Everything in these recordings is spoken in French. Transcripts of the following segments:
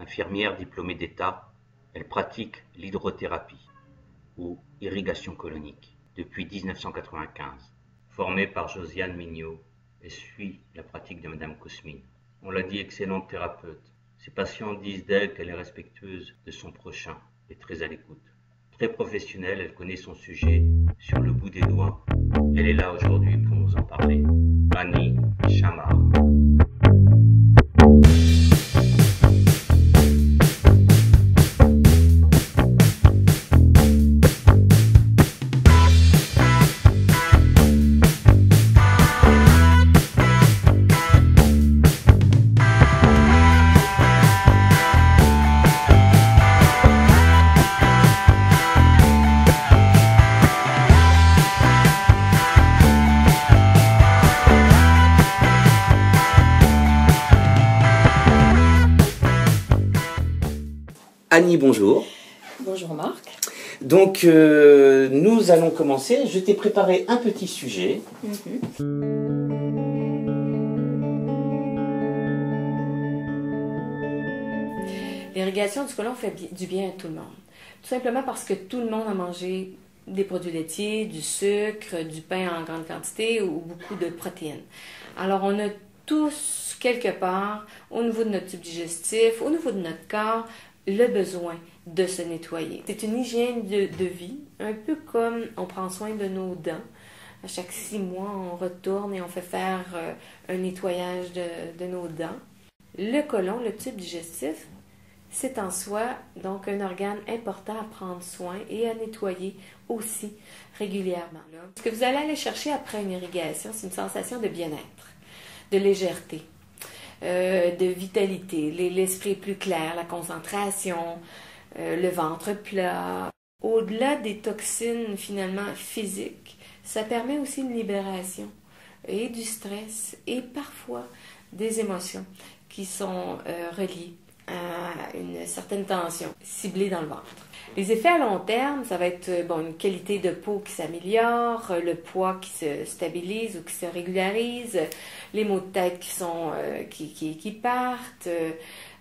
Infirmière diplômée d'État, elle pratique l'hydrothérapie ou irrigation colonique depuis 1995. Formée par Josiane Mignot, elle suit la pratique de Madame Cosmine. On l'a dit, excellente thérapeute. Ses patients disent d'elle qu'elle est respectueuse de son prochain et très à l'écoute. Très professionnelle, elle connaît son sujet sur le bout des doigts. Elle est là aujourd'hui pour nous en parler. Annie Chamard. Annie, bonjour. Bonjour Marc. Donc, nous allons commencer. Je t'ai préparé un petit sujet. L'irrigation du côlon fait du bien à tout le monde. Tout simplement parce que tout le monde a mangé des produits laitiers, du sucre, du pain en grande quantité ou beaucoup de protéines. Alors, on a tous, quelque part, au niveau de notre tube digestif, au niveau de notre corps, le besoin de se nettoyer. C'est une hygiène de vie, un peu comme on prend soin de nos dents. À chaque 6 mois, on retourne et on fait faire un nettoyage de nos dents. Le côlon, le tube digestif, c'est en soi donc un organe important à prendre soin et à nettoyer aussi régulièrement. Ce que vous allez aller chercher après une irrigation, c'est une sensation de bien-être, de légèreté, de vitalité. L'esprit est plus clair, la concentration, le ventre plat. Au-delà des toxines finalement physiques, ça permet aussi une libération et du stress et parfois des émotions qui sont reliées à une certaine tension ciblée dans le ventre. Les effets à long terme, ça va être une qualité de peau qui s'améliore, le poids qui se stabilise ou qui se régularise, les maux de tête qui partent,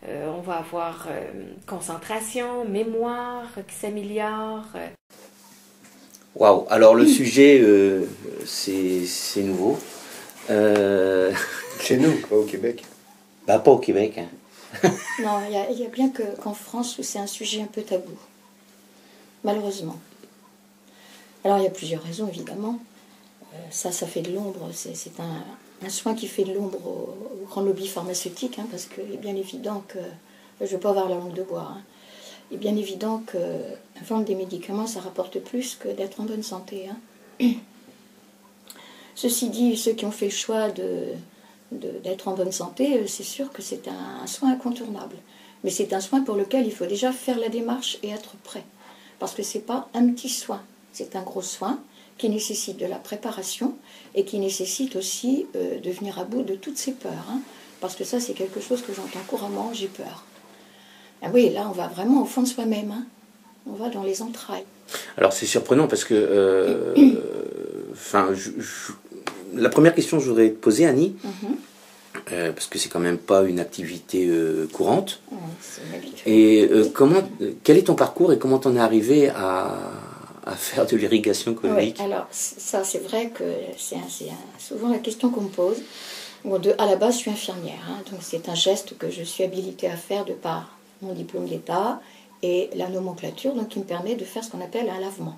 on va avoir concentration, mémoire qui s'améliore. Waouh, alors le sujet, c'est nouveau. Chez nous, pas au Québec. Bah, pas au Québec. Hein. Non, il y a bien qu'en France où c'est un sujet un peu tabou, malheureusement. Alors il y a plusieurs raisons évidemment. Ça fait de l'ombre, c'est un soin qui fait de l'ombre au grand lobby pharmaceutique, hein, parce qu'il est bien évident que, je ne veux pas avoir la langue de bois, hein, il est bien évident que vendre des médicaments ça rapporte plus que d'être en bonne santé. Hein. Ceci dit, ceux qui ont fait le choix d'être en bonne santé, c'est sûr que c'est un soin incontournable. Mais c'est un soin pour lequel il faut déjà faire la démarche et être prêt. Parce que ce n'est pas un petit soin, c'est un gros soin qui nécessite de la préparation et qui nécessite aussi de venir à bout de toutes ses peurs. Hein. Parce que ça, c'est quelque chose que j'entends couramment, j'ai peur. Ah oui, là, on va vraiment au fond de soi-même. Hein. On va dans les entrailles. Alors c'est surprenant parce que... la première question que je voudrais te poser, Annie, parce que c'est quand même pas une activité courante. C'est une habitude. Et quel est ton parcours et comment t'en es arrivé à faire de l'irrigation colonique? Oui, alors ça c'est vrai que c'est souvent la question qu'on me pose. Bon, à la base je suis infirmière, hein, donc c'est un geste que je suis habilitée à faire de par mon diplôme d'État et la nomenclature, donc qui me permet de faire ce qu'on appelle un lavement.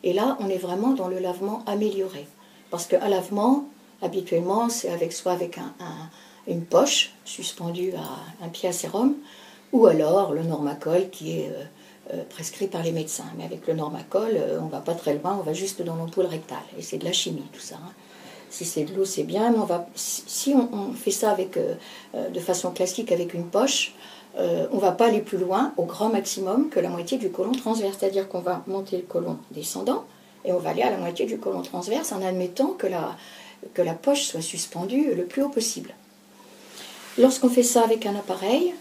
Et là on est vraiment dans le lavement amélioré. Parce qu'un lavement, habituellement, c'est soit avec une poche suspendue à un pied à sérum, ou alors le Normacol qui est prescrit par les médecins. Mais avec le Normacol, on ne va pas très loin, on va juste dans l'ampoule rectale. Et c'est de la chimie, tout ça. Hein. Si c'est de l'eau, c'est bien, mais si on fait ça de façon classique avec une poche, on ne va pas aller plus loin, au grand maximum, que la moitié du côlon transverse. C'est-à-dire qu'on va monter le côlon descendant, et on va aller à la moitié du côlon transverse en admettant que la poche soit suspendue le plus haut possible. Lorsqu'on fait ça avec un appareil,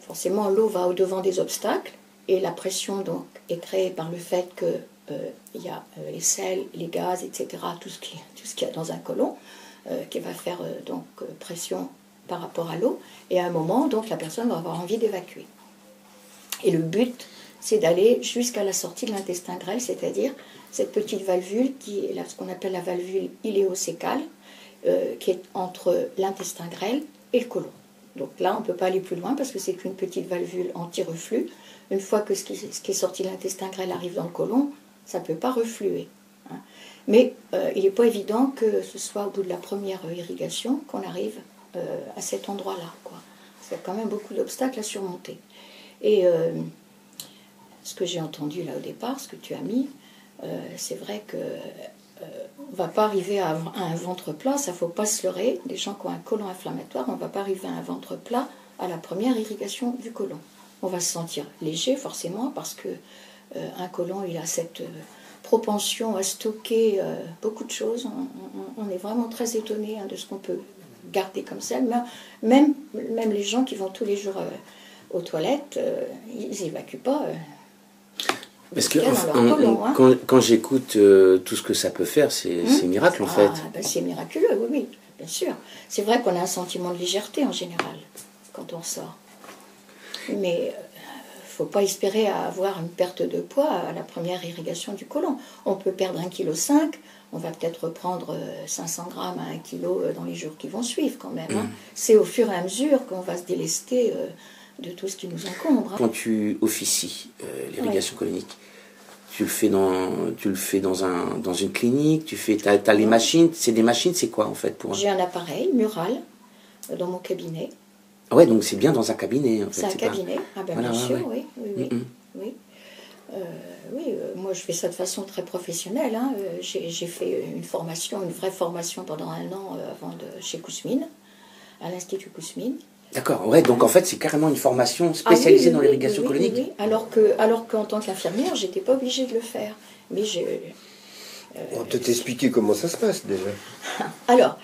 forcément l'eau va au-devant des obstacles et la pression donc est créée par le fait qu'il y a les sels, les gaz, etc., tout ce qu'il y a dans un côlon qui va faire donc pression par rapport à l'eau, et à un moment, donc, la personne va avoir envie d'évacuer. Et le but, c'est d'aller jusqu'à la sortie de l'intestin grêle, c'est-à-dire cette petite valvule qui est ce qu'on appelle la valvule iléocécale, qui est entre l'intestin grêle et le côlon. Donc là, on ne peut pas aller plus loin parce que c'est qu'une petite valvule anti-reflux. Une fois que ce qui est sorti de l'intestin grêle arrive dans le côlon, ça ne peut pas refluer. Hein. Mais il n'est pas évident que ce soit au bout de la première irrigation qu'on arrive à cet endroit-là, quoi. Il y a quand même beaucoup d'obstacles à surmonter. Et ce que j'ai entendu là au départ, ce que tu as mis, c'est vrai que on ne va pas arriver à un ventre plat, ça ne faut pas se leurrer. Les gens qui ont un côlon inflammatoire, on ne va pas arriver à un ventre plat à la première irrigation du côlon. On va se sentir léger forcément parce que un côlon, il a cette propension à stocker beaucoup de choses. On est vraiment très étonné de ce qu'on peut garder comme ça. Même les gens qui vont tous les jours aux toilettes, ils n'évacuent pas. Parce que quand j'écoute tout ce que ça peut faire, c'est miracle en fait. Ben c'est miraculeux, oui, oui, bien sûr. C'est vrai qu'on a un sentiment de légèreté en général quand on sort. Mais il ne faut pas espérer à avoir une perte de poids à la première irrigation du côlon. On peut perdre 1,5 kg, on va peut-être reprendre 500 grammes à 1 kg dans les jours qui vont suivre quand même. Hein. C'est au fur et à mesure qu'on va se délester de tout ce qui nous encombre. Hein. Quand tu officies l'irrigation colonique, tu le fais dans une clinique, t'as les machines, c'est des machines, c'est quoi en fait pour... J'ai un appareil mural dans mon cabinet. Ouais, donc c'est bien dans un cabinet en fait. C'est un cabinet, ah ben voilà, bien sûr, oui. Moi je fais ça de façon très professionnelle. Hein. J'ai fait une vraie formation pendant 1 an chez Kousmine, à l'Institut Kousmine. D'accord, ouais, donc en fait c'est carrément une formation spécialisée dans l'irrigation colonique. Oui. Alors qu'en tant qu'infirmière, j'étais pas obligée de le faire. Mais on va peut-être expliquer comment ça se passe déjà. Alors,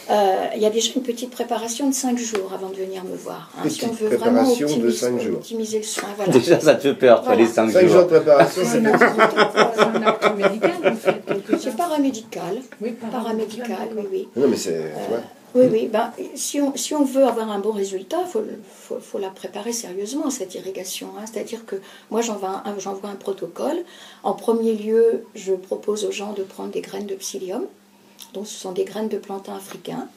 il y a déjà une petite préparation de 5 jours avant de venir me voir. Hein, si on veut vraiment optimiser le soin. Voilà. Déjà ça te fait peur, les 5 jours. 5 jours de préparation, c'est un acte médical en fait. C'est paramédical. Oui, paramédical, oui. Non mais c'est... Oui. Ben, si on veut avoir un bon résultat, il faut la préparer sérieusement, cette irrigation. Hein. C'est-à-dire que moi, j'envoie un protocole. En premier lieu, je propose aux gens de prendre des graines de psyllium. Donc, ce sont des graines de plantain africain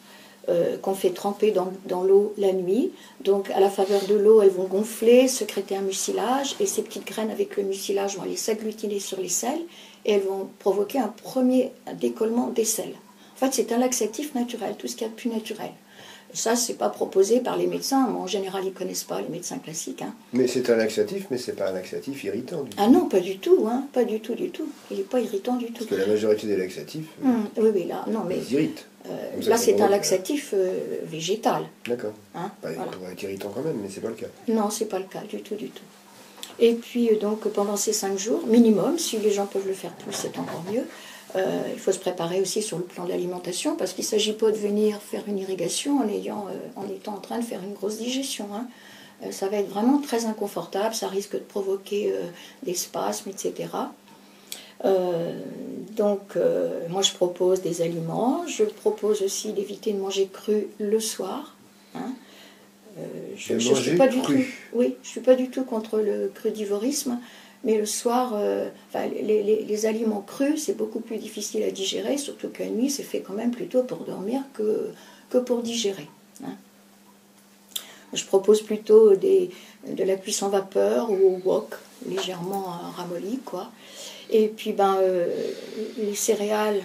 qu'on fait tremper dans l'eau la nuit. Donc, à la faveur de l'eau, elles vont gonfler, sécréter un mucilage. Et ces petites graines, avec le mucilage, vont aller s'agglutiner sur les selles. Et elles vont provoquer un premier décollement des selles. En fait, c'est un laxatif naturel, tout ce qu'il y a de plus naturel. Ça, c'est pas proposé par les médecins. En général, ils ne connaissent pas les médecins classiques. Hein. Mais c'est un laxatif, mais c'est pas un laxatif irritant du tout. Ah non, pas du tout, hein. Pas du tout. Il n'est pas irritant du tout. Parce que la majorité des laxatifs, oui, là, non, mais ils irritent. Là, c'est un laxatif végétal. D'accord. Hein, il pourrait être irritant quand même, mais c'est pas le cas. Non, c'est pas le cas du tout. Et puis, donc, pendant ces 5 jours, minimum, si les gens peuvent le faire plus, c'est encore mieux. Il faut se préparer aussi sur le plan de l'alimentation parce qu'il ne s'agit pas de venir faire une irrigation en étant en train de faire une grosse digestion. Hein. Ça va être vraiment très inconfortable, ça risque de provoquer des spasmes, etc. Donc, moi je propose des aliments, je propose aussi d'éviter de manger cru le soir. Hein. Je suis pas du tout contre le crudivorisme. Mais le soir, les aliments crus, c'est beaucoup plus difficile à digérer, surtout qu'à nuit, c'est fait quand même plutôt pour dormir que pour digérer. Hein. Je propose plutôt de la cuisson vapeur ou au wok, légèrement ramolli, quoi. Et puis, les céréales,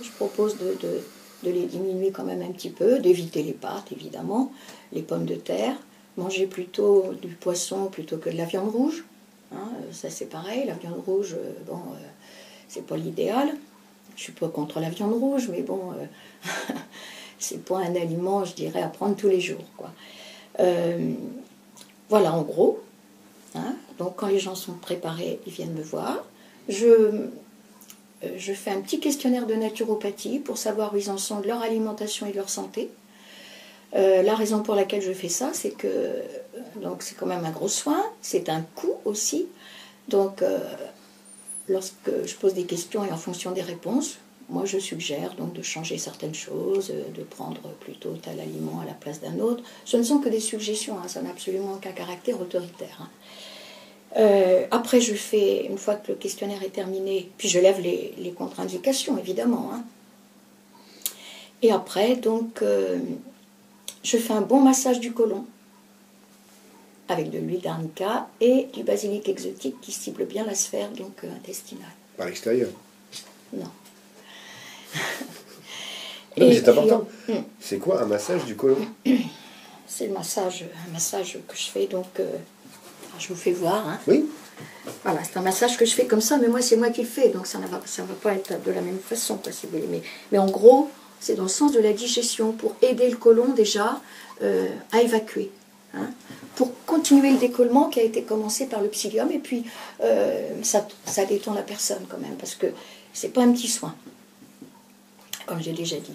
je propose de les diminuer quand même un petit peu, d'éviter les pâtes, évidemment, les pommes de terre, manger plutôt du poisson plutôt que de la viande rouge. Hein, ça c'est pareil, la viande rouge, c'est pas l'idéal. Je suis pas contre la viande rouge, mais bon, c'est pas un aliment, je dirais, à prendre tous les jours, quoi. Voilà, en gros. Hein, donc quand les gens sont préparés, ils viennent me voir. Je fais un petit questionnaire de naturopathie pour savoir où ils en sont de leur alimentation et de leur santé. La raison pour laquelle je fais ça, c'est que donc c'est quand même un gros soin, c'est un coût aussi. Donc, lorsque je pose des questions et en fonction des réponses, moi je suggère donc de changer certaines choses, de prendre plutôt tel aliment à la place d'un autre. Ce ne sont que des suggestions, hein, ça n'a absolument aucun caractère autoritaire. Hein. Après, je fais, une fois que le questionnaire est terminé, puis je lève les contre-indications, évidemment. Hein. Et après, donc, je fais un bon massage du côlon, avec de l'huile d'arnica et du basilic exotique qui cible bien la sphère donc, intestinale. Par l'extérieur? Non. Non, mais c'est important. C'est quoi un massage du côlon? C'est un massage que je fais, donc, je vous fais voir. Hein. Oui. Voilà, c'est un massage que je fais comme ça, mais moi, c'est moi qui le fais, donc ça ne va pas être de la même façon, quoi, si vous voulez. Mais en gros, c'est dans le sens de la digestion, pour aider le côlon déjà à évacuer. Hein, pour continuer le décollement qui a été commencé par le psyllium, et puis ça détend la personne quand même, parce que c'est pas un petit soin, comme j'ai déjà dit.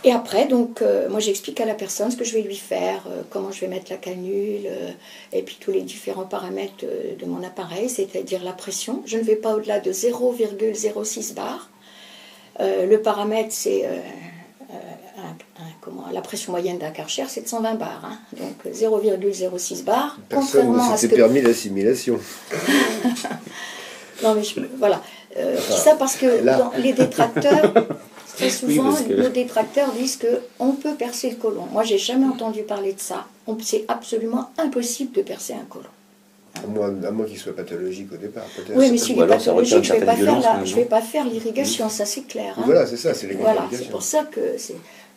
Et après, donc, moi j'explique à la personne ce que je vais lui faire, comment je vais mettre la canule, et puis tous les différents paramètres de mon appareil, c'est-à-dire la pression. Je ne vais pas au-delà de 0,06 bar. Le paramètre, c'est la pression moyenne d'un Karcher, c'est de 120 bars. Hein. Donc 0,06 bar. Personne ne s'était permis l'assimilation. Non, mais voilà. Je dis ça parce que dans les détracteurs, très souvent, nos détracteurs disent qu'on peut percer le côlon. Moi, j'ai jamais entendu parler de ça. C'est absolument impossible de percer un côlon. À moins qu'il soit pathologique au départ, peut-être. Oui, mais s'il est pathologique, je ne vais pas faire l'irrigation, ça c'est clair. Hein. Voilà, c'est ça, c'est les Voilà, c'est pour ça que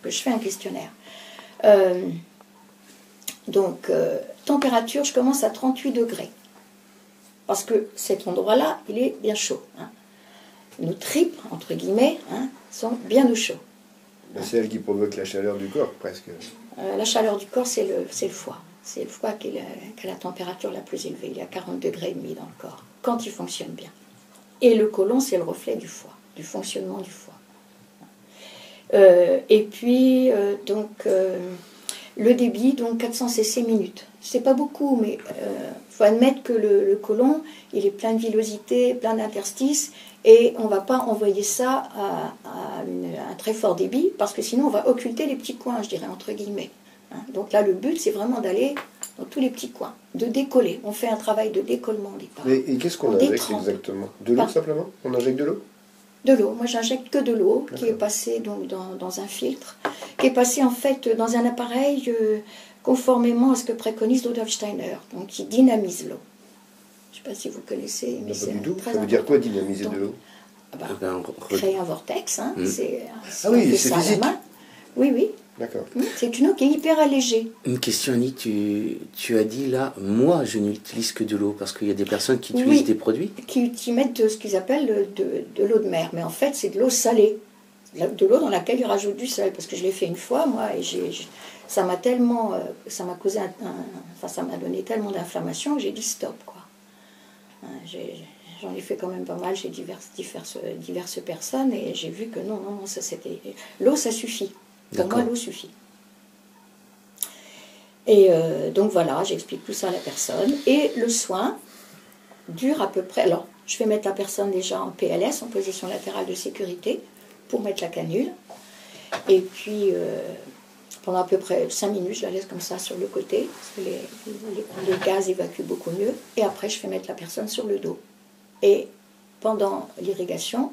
je fais un questionnaire. Donc, température, je commence à 38 degrés. Parce que cet endroit-là, il est bien chaud. Hein. Nos tripes, entre guillemets, hein, sont bien au chaud. C'est elle qui provoque la chaleur du corps, presque. La chaleur du corps, c'est le foie. C'est le foie qui a la température la plus élevée. Il y a 40 degrés et demi dans le corps, quand il fonctionne bien. Et le côlon, c'est le reflet du foie, du fonctionnement du foie. Et puis, le débit, donc 400 cc minutes. C'est pas beaucoup, mais il faut admettre que le côlon, il est plein de villosité, plein d'interstices, et on ne va pas envoyer ça à un très fort débit, parce que sinon on va occulter les petits coins, je dirais, entre guillemets. Donc là, le but, c'est vraiment d'aller dans tous les petits coins, de décoller. On fait un travail de décollement au départ. Et qu'est-ce qu'on injecte exactement? De l'eau simplement? On injecte de l'eau? De l'eau. Moi, j'injecte que de l'eau qui est passée donc, dans un filtre, qui est passée en fait dans un appareil conformément à ce que préconise Rudolf Steiner, donc qui dynamise l'eau. Je ne sais pas si vous connaissez, mais c'est très Ça veut dire quoi, dynamiser de l'eau? Créer un vortex, hein, c'est oui, c'est physique. Oui, oui. D'accord. C'est une eau qui est hyper allégée. Une question, Annie, tu as dit là, moi je n'utilise que de l'eau, parce qu'il y a des personnes qui utilisent des produits qui mettent ce qu'ils appellent de l'eau de mer, mais en fait c'est de l'eau salée, de l'eau dans laquelle ils rajoutent du sel, parce que je l'ai fait une fois, moi, et ça m'a tellement, ça m'a causé ça m'a donné tellement d'inflammation que j'ai dit stop, quoi. J'en ai fait quand même pas mal chez diverses personnes, et j'ai vu que non, ça c'était... L'eau, ça suffit. Pour moi, l'eau suffit. Et donc voilà, j'explique tout ça à la personne. Et le soin dure à peu près... Alors, je vais mettre la personne déjà en PLS, en position latérale de sécurité, pour mettre la canule. Et puis, pendant à peu près 5 minutes, je la laisse comme ça sur le côté, parce que les gaz évacuent beaucoup mieux. Et après, je fais mettre la personne sur le dos. Et pendant l'irrigation,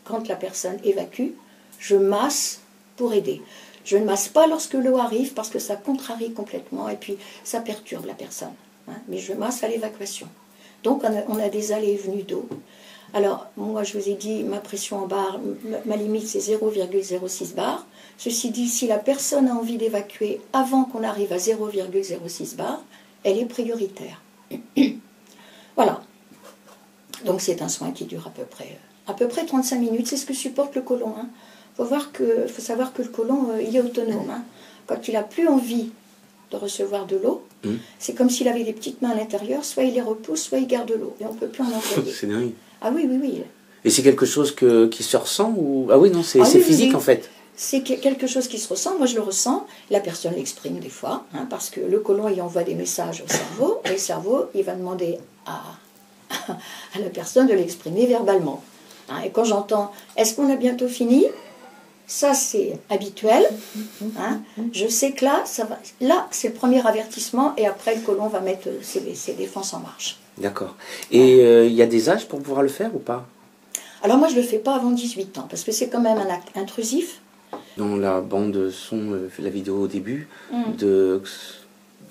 quand la personne évacue, je masse pour aider. Je ne masse pas lorsque l'eau arrive parce que ça contrarie complètement et puis ça perturbe la personne. Hein, mais je masse à l'évacuation. Donc on a des allées et venues d'eau. Alors moi je vous ai dit ma pression en bar, ma limite c'est 0,06 bar. Ceci dit, si la personne a envie d'évacuer avant qu'on arrive à 0,06 bar, elle est prioritaire. Voilà. Donc c'est un soin qui dure à peu près 35 minutes. C'est ce que supporte le côlon. Hein. Faut savoir que le côlon, il est autonome. Hein. Quand il n'a plus envie de recevoir de l'eau, c'est comme s'il avait des petites mains à l'intérieur, soit il les repousse, soit il garde l'eau. Et on ne peut plus en envoyer. C'est dingue. Ah oui, oui, oui. Et c'est quelque chose qui se ressent ou... Ah oui, non, c'est physique en fait. C'est quelque chose qui se ressent, moi je le ressens, la personne l'exprime des fois, hein, parce que le côlon il envoie des messages au cerveau, et le cerveau il va demander à la personne de l'exprimer verbalement. Hein, et quand j'entends « est-ce qu'on a bientôt fini ?» ça c'est habituel. Hein. Je sais que là, c'est le premier avertissement et après le colon va mettre ses défenses en marche. D'accord. Et il y a des âges pour pouvoir le faire ou pas? Alors moi je ne le fais pas avant 18 ans parce que c'est quand même un acte intrusif. Dans la bande son, la vidéo au début, qu'il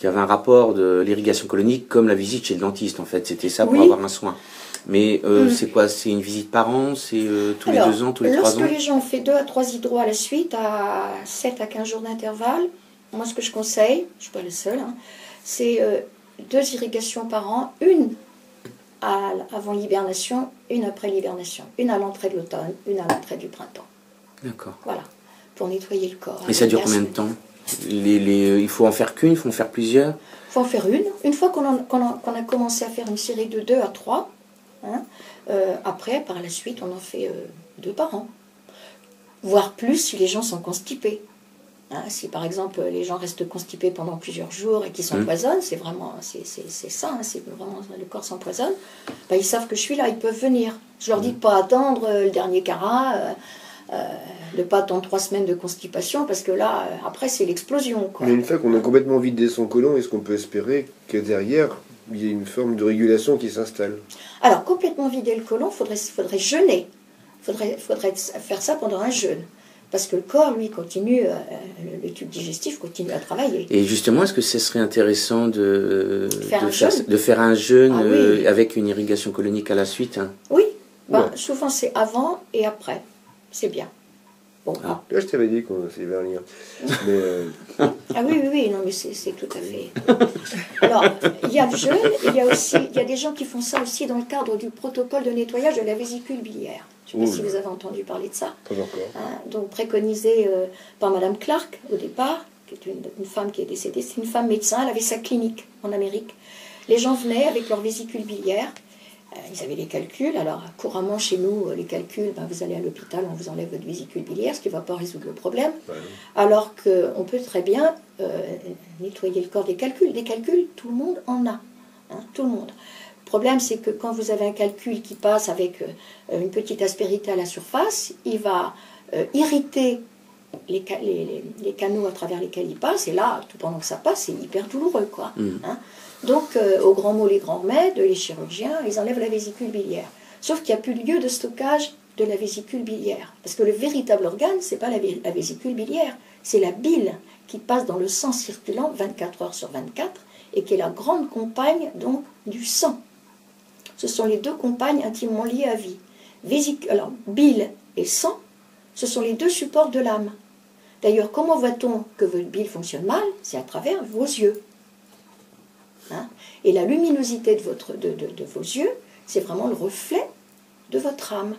y avait un rapport de l'irrigation colonique comme la visite chez le dentiste en fait. C'était ça pour avoir un soin. Mais c'est quoi? C'est une visite par an? C'est tous les 2 ans, tous les 3 ans? Lorsque les gens ont fait 2 à 3 hydros à la suite, à 7 à 15 jours d'intervalle, moi ce que je conseille, je ne suis pas la seule, hein, c'est 2 irrigations par an, une avant l'hibernation, une après l'hibernation, une à l'entrée de l'automne, une à l'entrée du printemps. D'accord. Voilà, pour nettoyer le corps. Et ça dure combien de temps? Il faut en faire qu'une, il faut en faire plusieurs? Il faut en faire une. Une fois qu'on a commencé à faire une série de 2 à 3, hein, après, par la suite, on en fait 2 par an. Voire plus si les gens sont constipés. Hein, si par exemple les gens restent constipés pendant plusieurs jours et qu'ils s'empoisonnent, c'est vraiment c'est ça, hein, c'est vraiment le corps s'empoisonne, ben, ils savent que je suis là, ils peuvent venir. Je leur dis de ne pas attendre le dernier carat, de ne pas attendre 3 semaines de constipation parce que là, après, c'est l'explosion. Mais une fois qu'on a complètement vidé son côlon, est-ce qu'on peut espérer que derrière, il y ait une forme de régulation qui s'installe? Alors, complètement vider le côlon, faudrait jeûner. Faudrait faire ça pendant un jeûne. Parce que le corps, lui, continue, le tube digestif continue à travailler. Et justement, est-ce que ce serait intéressant de faire un jeûne oui. avec une irrigation colonique à la suite, hein? Oui, ben, souvent c'est avant et après. C'est bien. Bon, Là, je t'avais dit qu'on s'y avait un lien. Mais ah oui, non, mais c'est tout à fait. Alors, il y a le jeûne, il y a des gens qui font ça aussi dans le cadre du protocole de nettoyage de la vésicule biliaire. Je ne sais pas si vous avez entendu parler de ça. Pas encore. Hein, donc préconisé par Madame Clark au départ, qui est une femme qui est décédée. C'est une femme médecin, elle avait sa clinique en Amérique. Les gens venaient avec leur vésicule biliaire. Ils avaient des calculs. Alors, couramment, chez nous, les calculs, ben, vous allez à l'hôpital, on vous enlève votre vésicule biliaire, ce qui ne va pas résoudre le problème. Ouais. Alors qu'on peut très bien nettoyer le corps des calculs. Des calculs, tout le monde en a. Hein, tout le monde. Le problème, c'est que quand vous avez un calcul qui passe avec une petite aspérité à la surface, il va irriter les canaux à travers lesquels il passe. Et là, tout pendant que ça passe, c'est hyper douloureux, quoi. Hein. Donc, au grand mot, les grands remèdes, les chirurgiens, ils enlèvent la vésicule biliaire. Sauf qu'il n'y a plus de lieu de stockage de la vésicule biliaire. Parce que le véritable organe, ce n'est pas la vésicule biliaire, c'est la bile qui passe dans le sang circulant 24 heures sur 24 et qui est la grande compagne donc, du sang. Ce sont les 2 compagnes intimement liées à vie. Alors, bile et sang, ce sont les 2 supports de l'âme. D'ailleurs, comment voit-on que votre bile fonctionne mal? C'est à travers vos yeux. Hein? Et la luminosité de vos yeux, c'est vraiment le reflet de votre âme.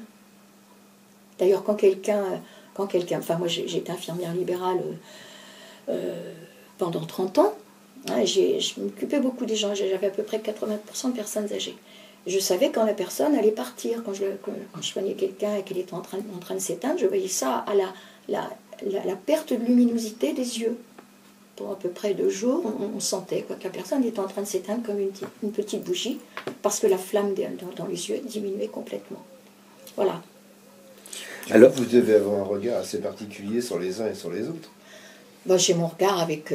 D'ailleurs, quand quelqu'un, enfin moi j'étais infirmière libérale pendant 30 ans, hein, je m'occupais beaucoup des gens, j'avais à peu près 80% de personnes âgées. Je savais quand la personne allait partir, quand je soignais quelqu'un et qu'elle était en train de s'éteindre, je voyais ça à la perte de luminosité des yeux. Pour à peu près 2 jours, on sentait que la personne était en train de s'éteindre comme une petite bougie, parce que la flamme dans les yeux diminuait complètement. Voilà. Alors, vous devez avoir un regard assez particulier sur les uns et sur les autres. Ben, j'ai mon regard avec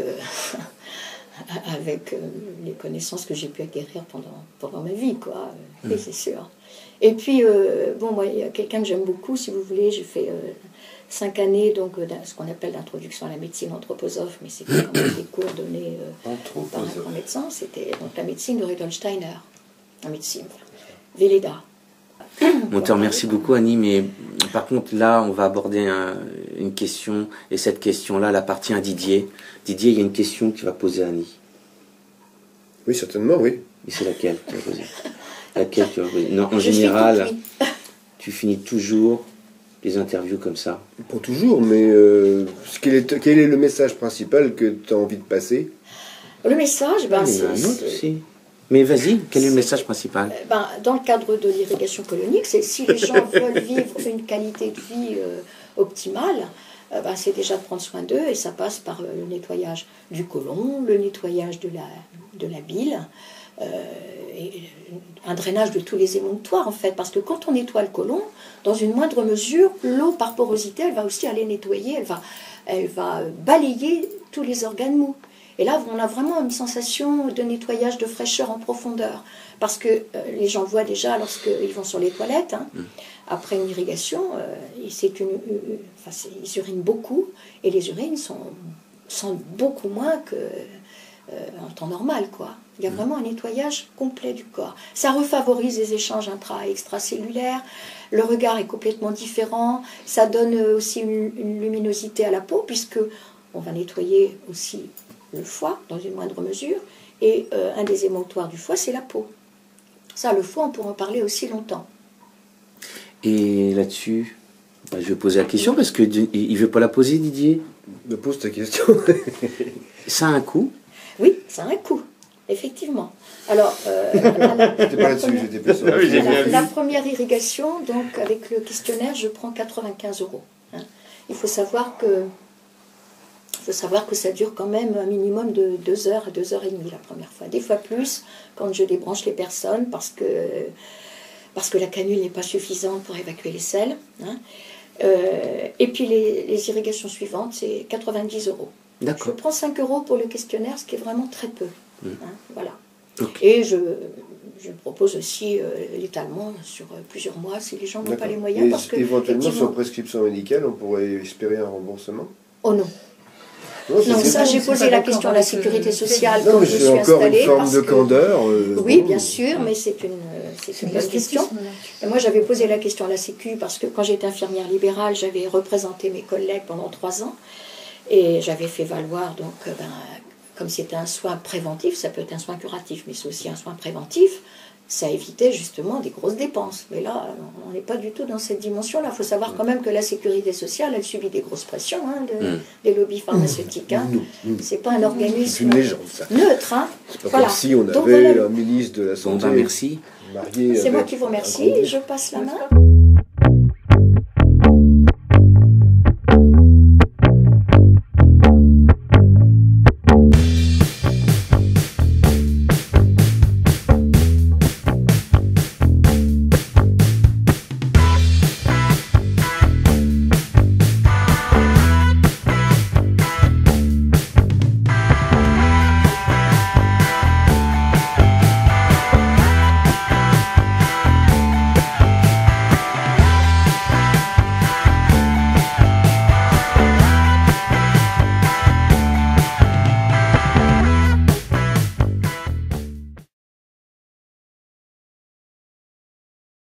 les connaissances que j'ai pu acquérir pendant ma vie, quoi. Oui, c'est sûr. Et puis, bon, moi, il y a quelqu'un que j'aime beaucoup, si vous voulez, j'ai fait 5 années, donc, ce qu'on appelle l'introduction à la médecine anthroposophe, mais c'est quand même des cours donnés par un grand médecin. C'était donc la médecine de Rudolf Steiner, la médecine, Velleda. On te remercie beaucoup, Annie, mais par contre, là, on va aborder une question, et cette question-là, elle appartient à Didier. Didier, il y a une question que tu vas poser à Annie. Oui, certainement, oui. Et c'est laquelle que tu vas poser? Laquelle tu vas poser? Non, en général, tu finis toujours les interviews comme ça. Pas toujours, mais quel est le message principal que tu as envie de passer? Le message, ben, c'est un autre aussi. Mais vas-y, quel est le message principal? Ben, dans le cadre de l'irrigation colonique, c'est si les gens veulent vivre une qualité de vie optimale, c'est déjà de prendre soin d'eux, et ça passe par le nettoyage du côlon, le nettoyage de la bile, et un drainage de tous les émonctoires en fait, parce que quand on nettoie le côlon, dans une moindre mesure, l'eau par porosité, elle va aussi aller nettoyer, elle va balayer tous les organes mous. Et là, on a vraiment une sensation de nettoyage, de fraîcheur en profondeur. Parce que les gens le voient déjà lorsqu'ils vont sur les toilettes. Hein, après une irrigation, ils urinent beaucoup. Et les urines sentent beaucoup moins qu'en temps normal, quoi. Il y a vraiment un nettoyage complet du corps. Ça refavorise les échanges intra- et extracellulaires. Le regard est complètement différent. Ça donne aussi une luminosité à la peau, puisque on va nettoyer aussi le foie, dans une moindre mesure, et un des émonctoires du foie, c'est la peau. Ça, le foie, on pourra en parler aussi longtemps. Et là-dessus, je vais poser la question, parce qu'il ne veut pas la poser, Didier. Me pose ta question. Ça a un coût? Oui, ça a un coût, effectivement. Alors, J'étais pas là-dessus, j'étais plus sur la première irrigation, donc avec le questionnaire, je prends 95 €. Hein. Il faut savoir que ça dure quand même un minimum de 2 heures à 2 heures et demie la première fois. Des fois plus quand je débranche les personnes parce que la canule n'est pas suffisante pour évacuer les selles. Hein. Et puis les irrigations suivantes, c'est 90 €. D'accord. Je prends 5 € pour le questionnaire, ce qui est vraiment très peu. Hein, voilà. Okay. Et je propose aussi l'étalement sur plusieurs mois si les gens n'ont pas les moyens. Et parce que, éventuellement, sur prescription médicale, on pourrait espérer un remboursement? Oh non. Non, ça, j'ai posé la question à la sécurité sociale quand quand je je suis encore installée. une forme de candeur. Oui, bien sûr, mais c'est une bonne question. Et moi, j'avais posé la question à la Sécu parce que quand j'étais infirmière libérale, j'avais représenté mes collègues pendant 3 ans et j'avais fait valoir, donc, comme c'était un soin préventif, ça peut être un soin curatif, mais c'est aussi un soin préventif, ça évitait justement des grosses dépenses. Mais là, on n'est pas du tout dans cette dimension-là. Il faut savoir quand même que la sécurité sociale, elle subit des grosses pressions des lobbies pharmaceutiques. Hein. C'est pas un organisme C'est une légende, ça. neutre. Hein. C'est pas Voilà. comme si on Donc, avait voilà. un ministre de la Santé Merci. marié. C'est moi avec qui vous un remercie. groupe. Je passe la main.